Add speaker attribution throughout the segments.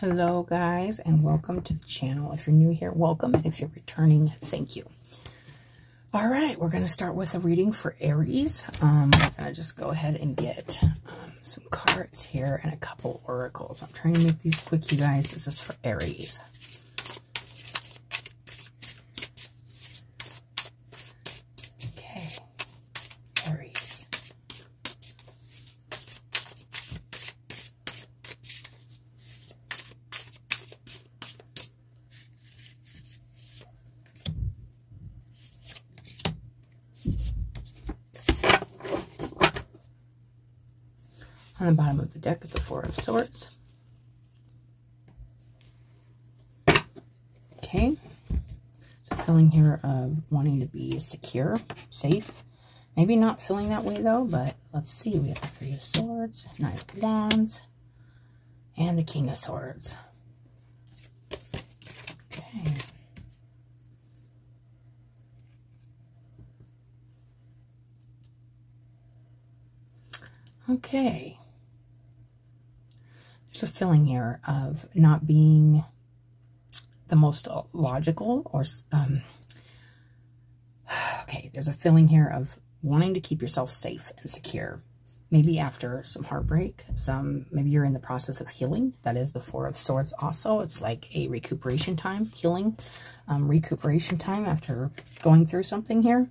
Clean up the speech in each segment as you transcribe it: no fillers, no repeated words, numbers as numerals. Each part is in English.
Speaker 1: Hello guys, and welcome to the channel. If you're new here, welcome, and if you're returning, thank you. All right, we're going to start with a reading for Aries. I'm going to just go ahead and get some cards here and a couple oracles. I'm trying to make these quick, you guys. This is for Aries. Okay, Aries. On the bottom of the deck is the Four of Swords. Okay. So feeling here of wanting to be secure, safe. Maybe not feeling that way though, but let's see. We have the Three of Swords, Nine of Wands, and the King of Swords. Okay. Okay. There's a feeling here of not being the most logical or okay, there's a feeling here of wanting to keep yourself safe and secure. Maybe after some heartbreak, maybe you're in the process of healing. That is the Four of Swords also. It's like a recuperation time, healing, recuperation time after going through something here.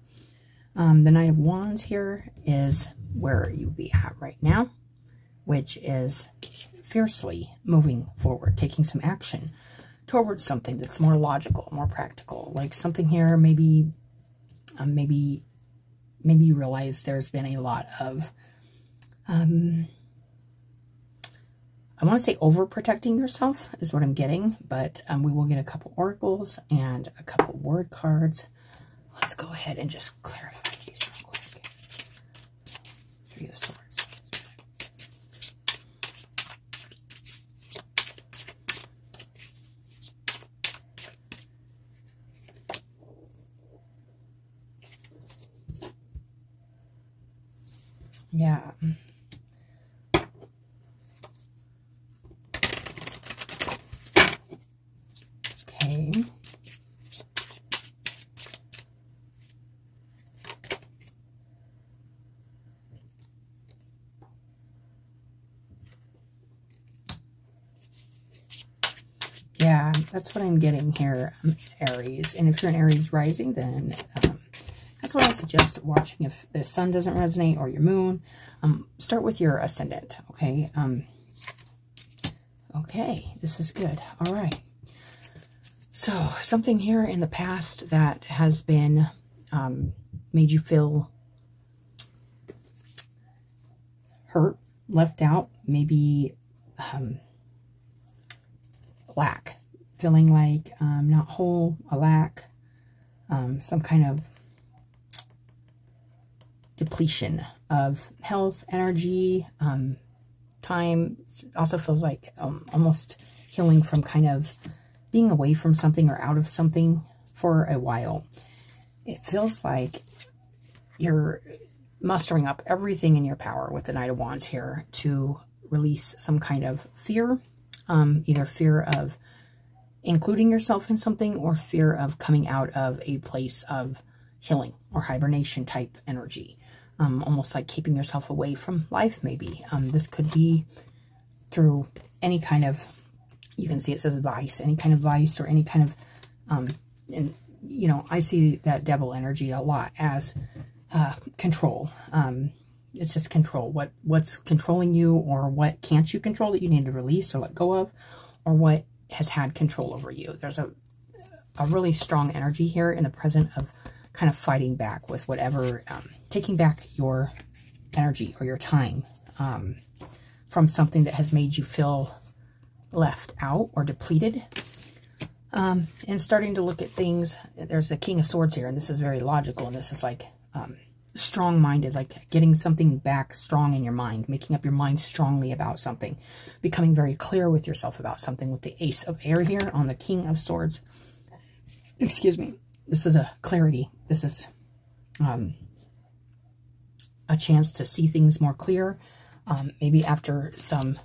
Speaker 1: The Knight of Wands here is where you'd be at right now, which is fiercely moving forward, taking some action towards something that's more logical, more practical. Like something here, maybe you realize there's been a lot of, I want to say overprotecting yourself is what I'm getting, but we will get a couple oracles and a couple word cards. Let's go ahead and just clarify these real quick. Three of Swords. Yeah. Okay. Yeah, that's what I'm getting here, Aries. And if you're an Aries rising, then that's what I suggest watching. If the sun doesn't resonate or your moon, start with your ascendant, okay? Okay, this is good. All right. So something here in the past that has been made you feel hurt, left out, maybe lack, feeling like not whole, a lack, some kind of depletion of health, energy, time. Also feels like almost healing from kind of being away from something or out of something for a while. It feels like you're mustering up everything in your power with the Knight of Wands here to release some kind of fear, either fear of including yourself in something or fear of coming out of a place of healing or hibernation type energy. Almost like keeping yourself away from life, maybe. This could be through any kind of, you can see it says vice, any kind of vice or any kind of, and you know, I see that devil energy a lot as control. It's just control. What's controlling you, or what can't you control that you need to release or let go of, or what has had control over you. There's a really strong energy here in the present of kind of fighting back with whatever, taking back your energy or your time from something that has made you feel left out or depleted. And starting to look at things. There's the King of Swords here, and this is very logical, and this is like strong-minded, like getting something back strong in your mind, making up your mind strongly about something, becoming very clear with yourself about something with the Ace of Air here on the King of Swords. Excuse me. This is a clarity. This is a chance to see things more clear. Maybe after some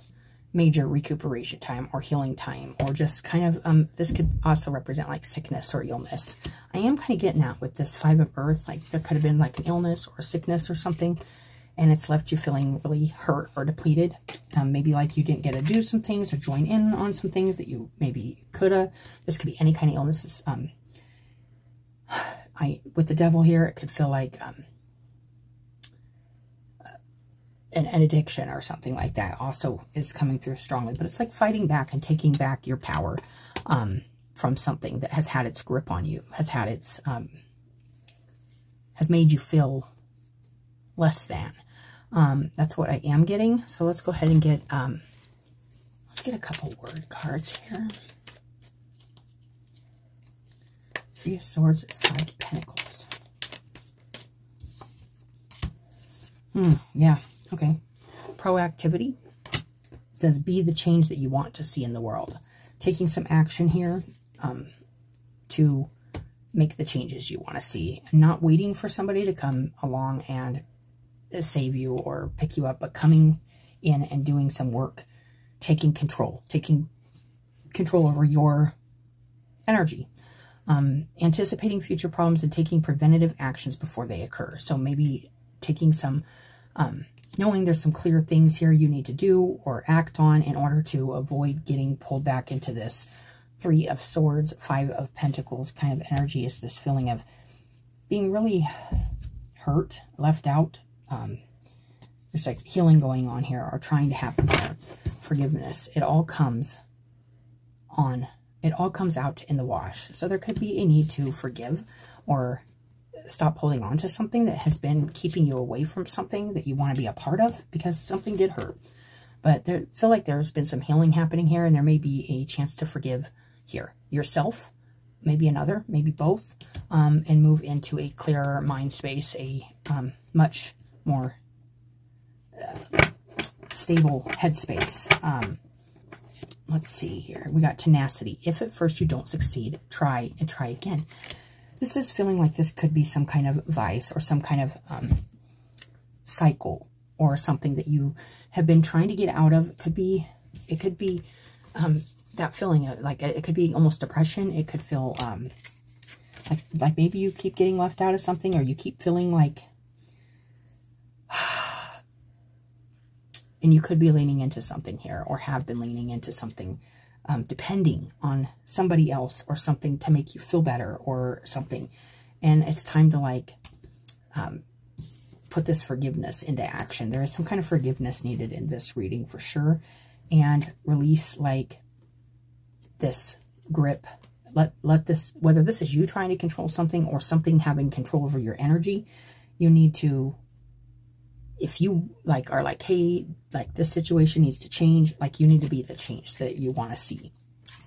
Speaker 1: major recuperation time or healing time, or just kind of, this could also represent like sickness or illness. I am kind of getting at with this Five of Earth, like there could have been like an illness or a sickness or something, and it's left you feeling really hurt or depleted. Maybe like you didn't get to do some things or join in on some things that you maybe could have. This could be any kind of illnesses. With the Devil here, it could feel like an addiction or something like that also is coming through strongly. But it's like fighting back and taking back your power from something that has had its grip on you, has had its, has made you feel less than. That's what I am getting. So let's go ahead and get, let's get a couple word cards here. Three of Swords, Five of Pentacles. Yeah. Okay. Proactivity. It says be the change that you want to see in the world. Taking some action here to make the changes you want to see. Not waiting for somebody to come along and save you or pick you up, but coming in and doing some work. Taking control over your energy. Anticipating future problems and taking preventative actions before they occur. So maybe taking some... knowing there's some clear things here you need to do or act on in order to avoid getting pulled back into this Three of Swords, Five of Pentacles kind of energy. Is this feeling of being really hurt, left out. There's like healing going on here or trying to happen here. Forgiveness. It all comes out in the wash. So there could be a need to forgive or stop holding on to something that has been keeping you away from something that you want to be a part of, because something did hurt. But I feel like there's been some healing happening here, and there may be a chance to forgive here. Yourself, maybe another, maybe both, and move into a clearer mind space, a much more stable headspace. Let's see here. We got tenacity. If at first you don't succeed, try and try again. This is feeling like this could be some kind of vice or some kind of cycle or something that you have been trying to get out of. It could be that feeling like it could be almost depression. It could feel like maybe you keep getting left out of something, or you keep feeling like, and you could be leaning into something here or have been leaning into something. Depending on somebody else or something to make you feel better or something. And it's time to like put this forgiveness into action. There is some kind of forgiveness needed in this reading for sure. And release like this grip. Let this, whether this is you trying to control something or something having control over your energy, you need to, if you like are like, hey, like this situation needs to change, like you need to be the change that you want to see.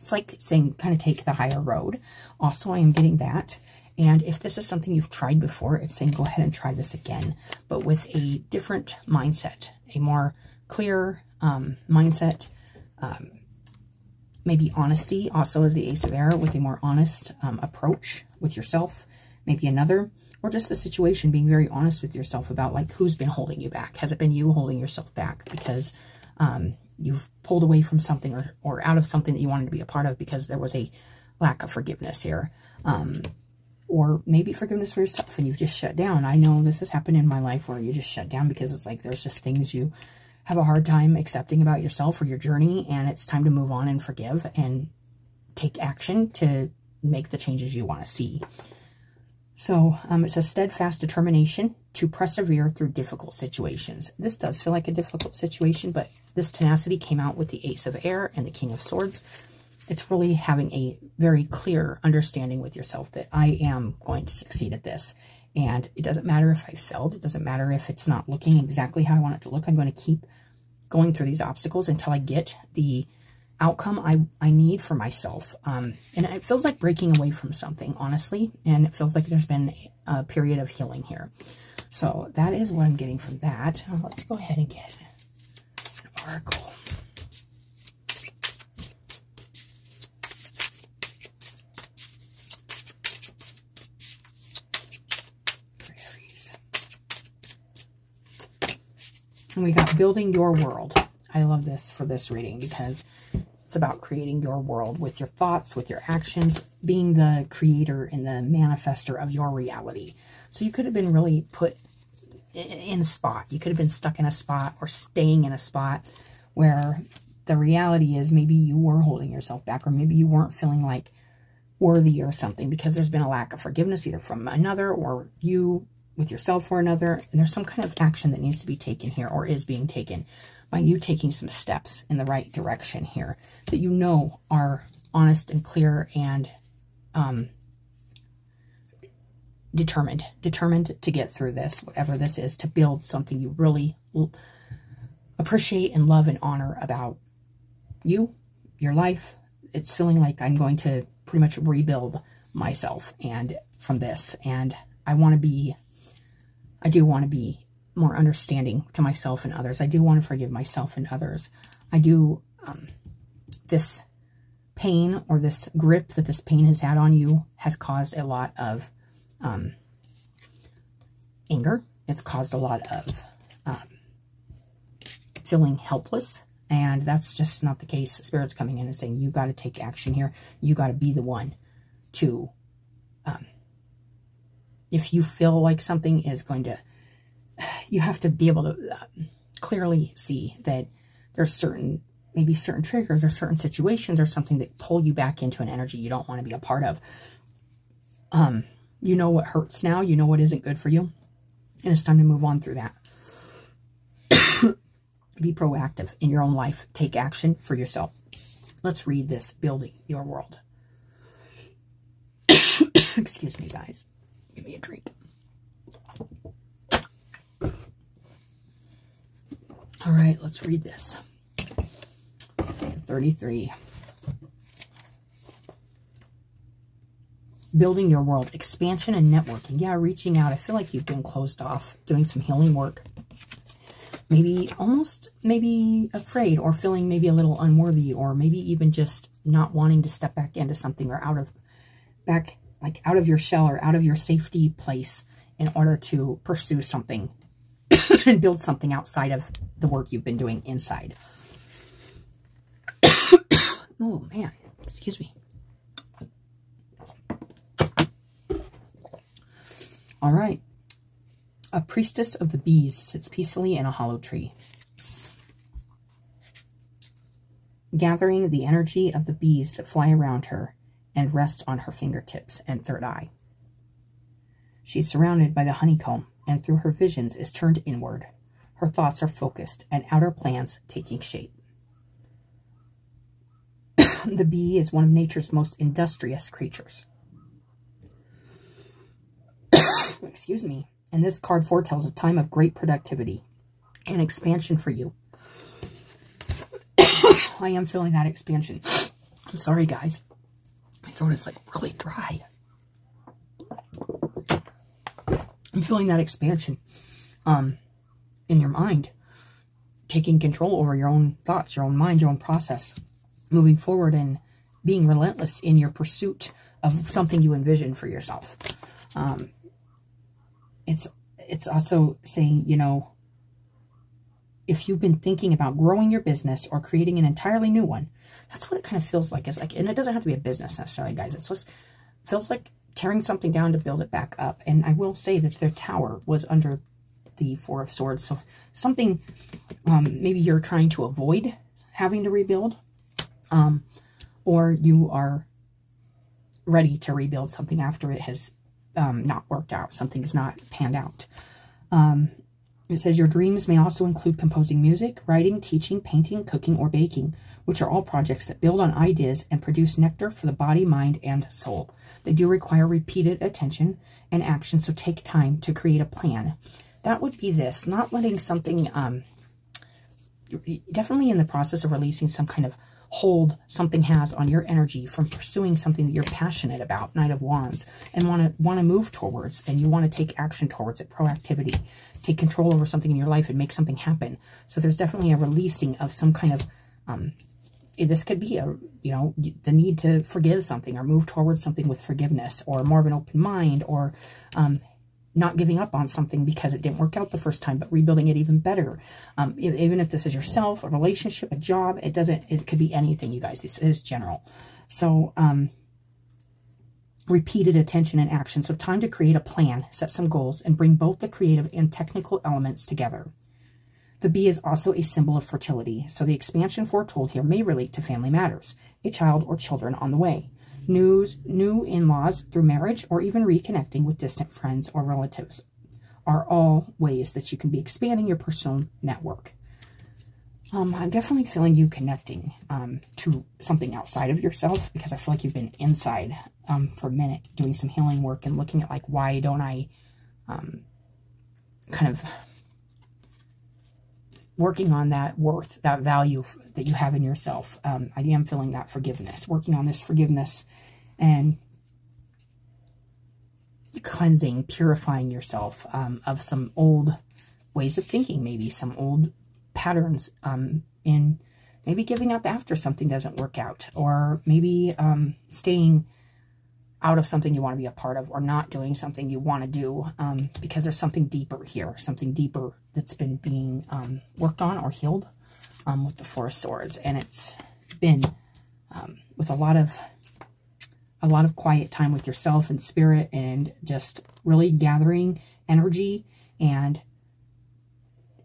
Speaker 1: It's like saying kind of take the higher road. Also, I am getting that. And if this is something you've tried before, it's saying go ahead and try this again, but with a different mindset, a more clear mindset. Maybe honesty also is the Ace of Air, with a more honest approach with yourself. Maybe another, or just the situation, being very honest with yourself about like who's been holding you back. Has it been you holding yourself back because you've pulled away from something or out of something that you wanted to be a part of because there was a lack of forgiveness here? Or maybe forgiveness for yourself and you've just shut down. I know this has happened in my life where you just shut down because it's like there's just things you have a hard time accepting about yourself or your journey, and it's time to move on and forgive and take action to make the changes you want to see. So it says steadfast determination to persevere through difficult situations. This does feel like a difficult situation, but this tenacity came out with the Ace of Air and the King of Swords. It's really having a very clear understanding with yourself that I am going to succeed at this. And it doesn't matter if I failed. It doesn't matter if it's not looking exactly how I want it to look. I'm going to keep going through these obstacles until I get the outcome I need for myself. And it feels like breaking away from something, honestly. And it feels like there's been a period of healing here. So that is what I'm getting from that. Let's go ahead and get an oracle. For Aries. And we got building your world. I love this for this reading because it's about creating your world with your thoughts, with your actions, being the creator and the manifester of your reality. So you could have been really put in a spot. You could have been stuck in a spot or staying in a spot where the reality is maybe you were holding yourself back, or maybe you weren't feeling like worthy or something because there's been a lack of forgiveness either from another or you with yourself or another. And there's some kind of action that needs to be taken here, or is being taken by you, taking some steps in the right direction here that you know are honest and clear and determined to get through this, whatever this is, to build something you really appreciate and love and honor about you, your life. It's feeling like I'm going to pretty much rebuild myself and from this, and I do want to be more understanding to myself and others. I do want to forgive myself and others. I do, this pain or this grip that this pain has had on you has caused a lot of anger. It's caused a lot of feeling helpless, and that's just not the case. Spirit's coming in and saying, you got to take action here. You got to be the one to, if you feel like something is going to, you have to be able to clearly see that there's maybe certain triggers or certain situations or something that pull you back into an energy you don't want to be a part of. You know what hurts now. You know what isn't good for you. And it's time to move on through that. Be proactive in your own life. Take action for yourself. Let's read this, Building Your World. Excuse me, guys. Give me a drink. All right, let's read this. 33. Building your world. Expansion and networking. Yeah, reaching out. I feel like you've been closed off. Doing some healing work. Maybe maybe afraid or feeling maybe a little unworthy, or maybe even just not wanting to step back into something, or out of your shell or out of your safety place in order to pursue something and build something outside of the work you've been doing inside. Oh, man. Excuse me. All right. A priestess of the bees sits peacefully in a hollow tree, gathering the energy of the bees that fly around her and rest on her fingertips and third eye. She's surrounded by the honeycomb, and through her visions is turned inward. Her thoughts are focused and outer plans taking shape. The bee is one of nature's most industrious creatures. Excuse me. And this card foretells a time of great productivity and expansion for you. I am feeling that expansion. I'm sorry, guys. My throat is like really dry. I'm feeling that expansion in your mind. Taking control over your own thoughts, your own mind, your own process. Moving forward and being relentless in your pursuit of something you envision for yourself. It's also saying, you know, if you've been thinking about growing your business or creating an entirely new one, that's what it kind of feels like. It's like, and it doesn't have to be a business necessarily, guys. It's just feels like tearing something down to build it back up. And I will say that the tower was under the Four of Swords. So something maybe you're trying to avoid having to rebuild, or you are ready to rebuild something after it has not worked out. Something's not panned out. It says your dreams may also include composing music, writing, teaching, painting, cooking, or baking, which are all projects that build on ideas and produce nectar for the body, mind, and soul. They do require repeated attention and action, so take time to create a plan. That would be this, not letting something, definitely in the process of releasing some kind of hold something has on your energy from pursuing something that you're passionate about, Knight of Wands, and want to move towards, and you want to take action towards it, proactivity, take control over something in your life and make something happen. So there's definitely a releasing of some kind of, this could be the need to forgive something or move towards something with forgiveness, or more of an open mind, or not giving up on something because it didn't work out the first time, but rebuilding it even better. Even if this is yourself, a relationship, a job, it could be anything, you guys. This is general. So, repeated attention and action. So time to create a plan, set some goals, and bring both the creative and technical elements together. The bee is also a symbol of fertility, so the expansion foretold here may relate to family matters, a child or children on the way, new in-laws through marriage, or even reconnecting with distant friends or relatives are all ways that you can be expanding your personal network. I'm definitely feeling you connecting to something outside of yourself, because I feel like you've been inside for a minute doing some healing work and looking at, like, why don't I kind of working on that worth, that value that you have in yourself. I am feeling that forgiveness, working on this forgiveness and cleansing, purifying yourself of some old ways of thinking, maybe some old patterns in maybe giving up after something doesn't work out, or maybe staying out of something you want to be a part of, or not doing something you want to do because there's something deeper here, something deeper that's been being worked on or healed with the Four of Swords. And it's been with a lot of quiet time with yourself and spirit, and just really gathering energy and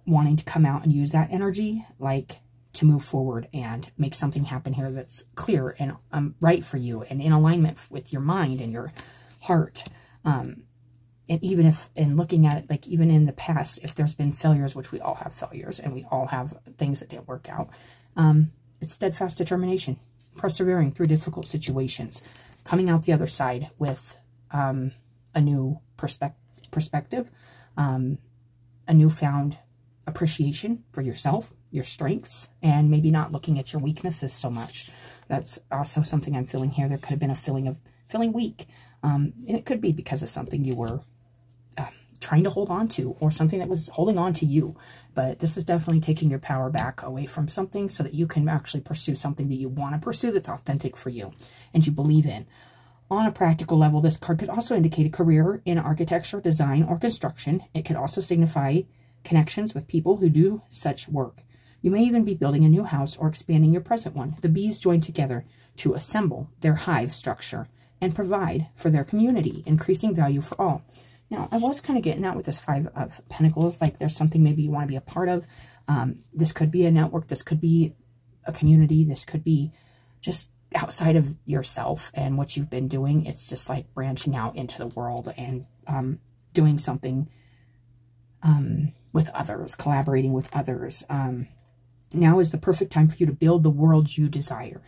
Speaker 1: wanting to come out and use that energy, like, to move forward and make something happen here that's clear and right for you and in alignment with your mind and your heart. And even if, in looking at it, like, even in the past, if there's been failures, which we all have failures and we all have things that didn't work out, it's steadfast determination, persevering through difficult situations, coming out the other side with a new perspective, a newfound appreciation for yourself, your strengths, and maybe not looking at your weaknesses so much. That's also something I'm feeling here. There could have been a feeling of feeling weak. And it could be because of something you were trying to hold on to, or something that was holding on to you. But this is definitely taking your power back away from something so that you can actually pursue something that you want to pursue, that's authentic for you and you believe in. On a practical level, this card could also indicate a career in architecture, design, or construction. It could also signify connections with people who do such work. You may even be building a new house or expanding your present one. The bees join together to assemble their hive structure and provide for their community, increasing value for all. Now, I was kind of getting out with this Five of Pentacles, like there's something maybe you want to be a part of. This could be a network. This could be a community. This could be just outside of yourself and what you've been doing. It's just like branching out into the world and doing something with others, collaborating with others. Now is the perfect time for you to build the world you desire.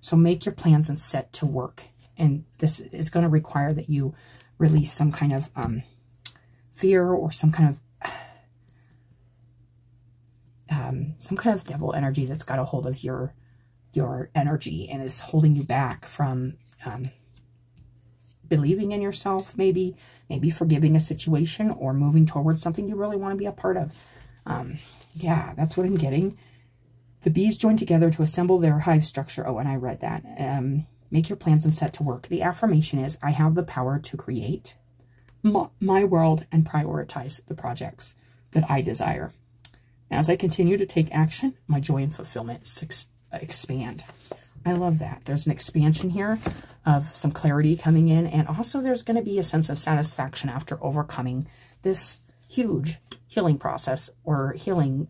Speaker 1: So make your plans and set to work. And this is going to require that you release some kind of fear, or some kind of devil energy that's got a hold of your energy and is holding you back from believing in yourself, maybe forgiving a situation, or moving towards something you really want to be a part of. Yeah, that's what I'm getting. The bees join together to assemble their hive structure. Oh, and I read that. Make your plans and set to work. The affirmation is, I have the power to create my world and prioritize the projects that I desire. As I continue to take action, my joy and fulfillment expand. I love that. There's an expansion here of some clarity coming in, and also there's going to be a sense of satisfaction after overcoming this huge healing process, or healing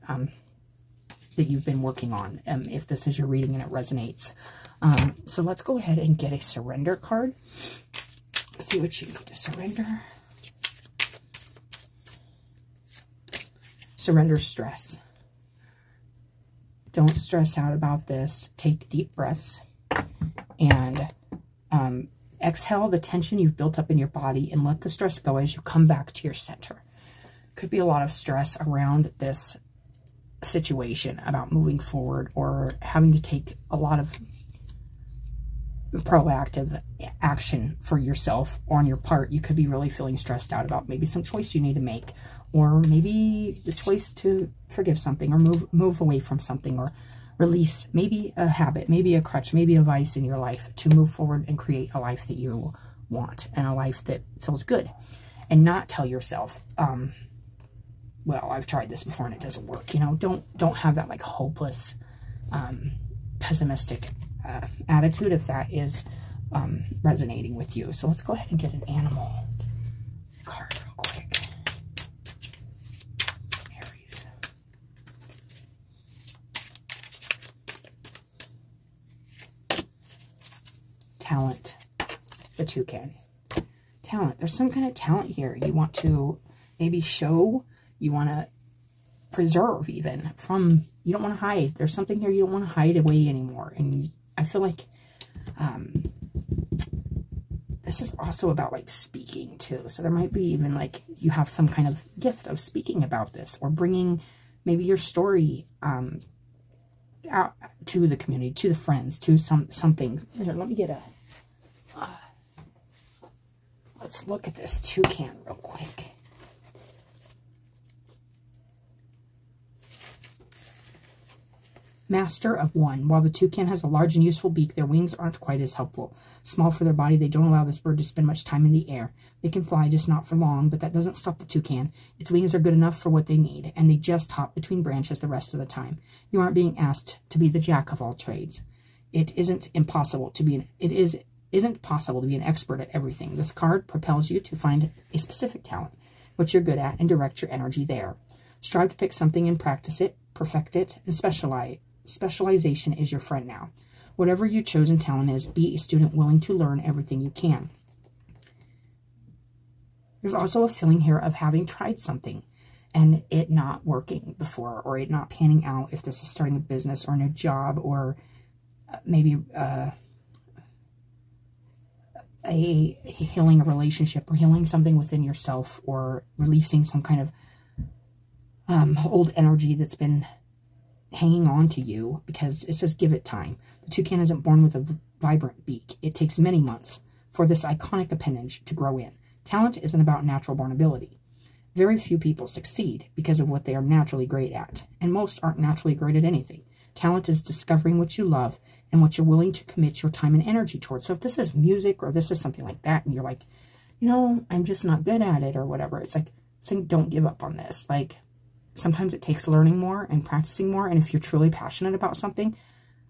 Speaker 1: that you've been working on, if this is your reading and it resonates. So let's go ahead and get a surrender card. See what you need to surrender. Surrender stress. Don't stress out about this. Take deep breaths and exhale the tension you've built up in your body, and let the stress go as you come back to your center. Could be a lot of stress around this situation about moving forward, or having to take a lot of proactive action for yourself on your part. You could be really feeling stressed out about maybe some choice you need to make, or maybe the choice to forgive something, or move away from something, or release maybe a habit, maybe a crutch, maybe a vice in your life, to move forward and create a life that you want, and a life that feels good. and not tell yourself, well, I've tried this before and it doesn't work. You know, don't have that like hopeless, pessimistic attitude if that is resonating with you. So let's go ahead and get an animal card real quick. Aries. Talent. The toucan. Talent. There's some kind of talent here. You want to maybe show, you want to preserve even from, you don't want to hide. There's something here you don't want to hide away anymore. And I feel like this is also about like speaking too. So there might be even like you have some kind of gift of speaking about this or bringing maybe your story out to the community, to the friends, to something. Here, let me get a, let's look at this toucan real quick. Master of one. While the toucan has a large and useful beak, their wings aren't quite as helpful. Small for their body, they don't allow this bird to spend much time in the air. They can fly, just not for long, but that doesn't stop the toucan. Its wings are good enough for what they need, and they just hop between branches the rest of the time. You aren't being asked to be the jack of all trades. It isn't possible to be an expert at everything. This card propels you to find a specific talent, what you're good at, and direct your energy there. Strive to pick something and practice it, perfect it, and specialize. Specialization is your friend now. Whatever your chosen talent is, be a student willing to learn everything you can. There's also a feeling here of having tried something and it not working before, or it not panning out, if this is starting a business or a new job, or maybe healing a relationship, or healing something within yourself, or releasing some kind of old energy that's been hanging on to you, because it says give it time. The toucan isn't born with a vibrant beak. It takes many months for this iconic appendage to grow in. Talent isn't about natural born ability. Very few people succeed because of what they are naturally great at, and most aren't naturally great at anything. Talent is discovering what you love and what you're willing to commit your time and energy towards. So if this is music or this is something like that, and you're like, you know, I'm just not good at it or whatever, it's like saying don't give up on this. Like, sometimes it takes learning more and practicing more. And if you're truly passionate about something,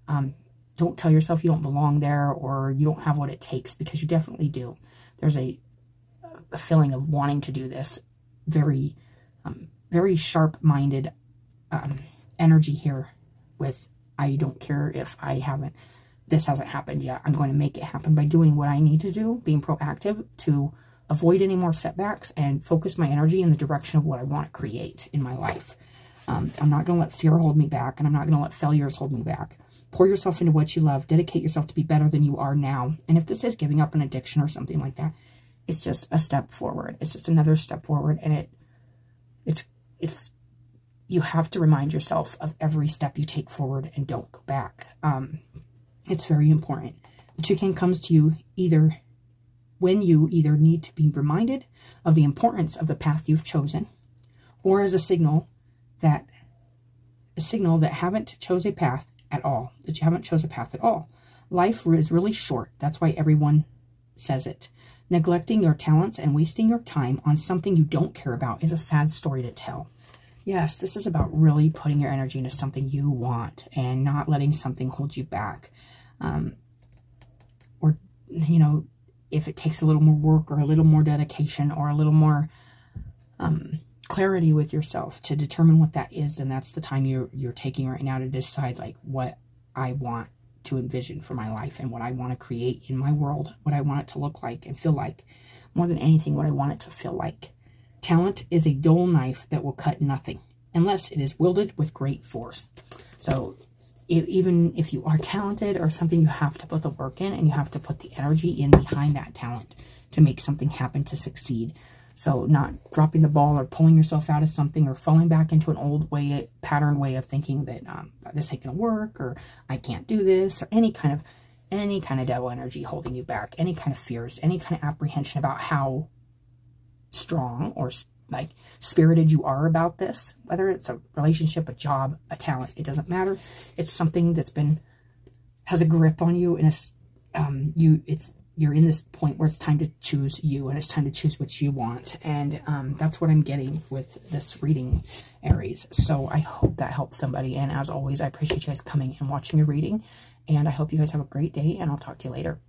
Speaker 1: don't tell yourself you don't belong there or you don't have what it takes, because you definitely do. There's a feeling of wanting to do this. Very, very sharp-minded energy here with, I don't care if this hasn't happened yet. I'm going to make it happen by doing what I need to do, being proactive to avoid any more setbacks and focus my energy in the direction of what I want to create in my life. I'm not going to let fear hold me back, and I'm not going to let failures hold me back. Pour yourself into what you love. Dedicate yourself to be better than you are now. And if this is giving up an addiction or something like that, it's just a step forward. It's just another step forward, and it's you have to remind yourself of every step you take forward and don't go back. It's very important. The toucan comes to you when you either need to be reminded of the importance of the path you've chosen, or as a signal that haven't chose a path at all, that you haven't chose a path at all. Life is really short. That's why everyone says it. Neglecting your talents and wasting your time on something you don't care about is a sad story to tell. Yes, this is about really putting your energy into something you want and not letting something hold you back. Or, you know, if it takes a little more work or a little more dedication or a little more clarity with yourself to determine what that is, then that's the time you're taking right now to decide like what I want to envision for my life and what I want to create in my world, what I want it to look like and feel like. More than anything, what I want it to feel like. Talent is a dull knife that will cut nothing unless it is wielded with great force. So even if you are talented or something, you have to put the work in and you have to put the energy in behind that talent to make something happen, to succeed. So not dropping the ball or pulling yourself out of something or falling back into an old pattern way of thinking that this ain't gonna work, or I can't do this, or any kind of devil energy holding you back, any kind of fears, any kind of apprehension about how strong or like spirited you are about this, whether it's a relationship, a job, a talent, it doesn't matter. It's something that's has a grip on you, and you're in this point where it's time to choose you, and it's time to choose what you want. And that's what I'm getting with this reading, Aries. So I hope that helps somebody. And as always, I appreciate you guys coming and watching your reading. And I hope you guys have a great day, and I'll talk to you later.